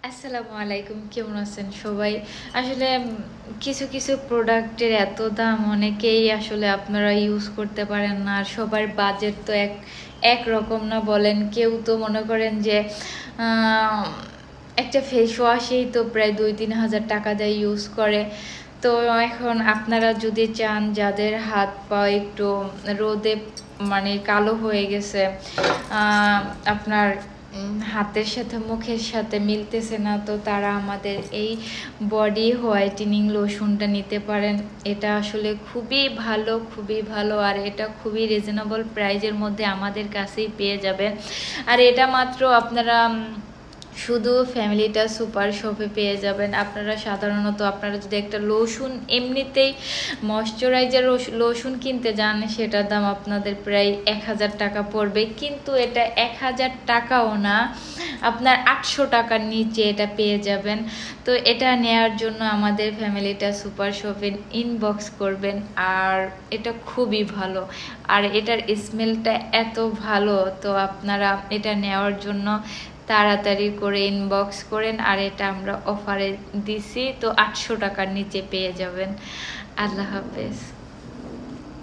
আসসালামু আলাইকুম, কেমন আছেন সবাই? আসলে কিছু কিছু প্রোডাক্টের এত দাম, অনেকেই আসলে আপনারা ইউজ করতে পারেন না। আর সবার বাজেট তো এক রকম না বলেন। কেউ তো মনে করেন যে আহ, একটা ফেস ওয়াশেই তো প্রায় 2-3 হাজার টাকা দিয়ে ইউজ করে। তো এখন আপনারা যদি চান, যাদের হাত পা একটু রোদে মানে কালো হয়ে গেছে, আপনার হাতের সাথে মুখের সাথে মিলতেছে না, তো তারা আমাদের এই বডি হোয়াইটেনিং লোশনটা নিতে পারেন। এটা আসলে খুবই ভালো, খুবই ভালো। আর এটা খুবই রিজনেবল প্রাইজের মধ্যে আমাদের কাছেই পেয়ে যাবেন। আর এটা মাত্র আপনারা শুধু ফ্যামিলিটা সুপার শপে পেয়ে যাবেন। আপনারা সাধারণত আপনারা যদি একটা লোশন এমনিতেই ময়শ্চারাইজার লোশন কিনতে যান, সেটার দাম আপনাদের প্রায় 1,000 টাকা পড়বে। কিন্তু এটা 1,000 টাকাও না, আপনার 800 টাকার নিচে এটা পেয়ে যাবেন। তো এটা নেয়ার জন্য আমাদের ফ্যামিলিটা সুপার শপে ইনবক্স করবেন। আর এটা খুবই ভালো, আর এটার স্মেলটা এত ভালো, তো আপনারা এটা নেওয়ার জন্য তাড়াতাড়ি করে ইনবক্স করেন। আর এটা আমরা অফারে দিছি, তো 800 টাকার নিচে পেয়ে যাবেন। আল্লাহ হাফেজ।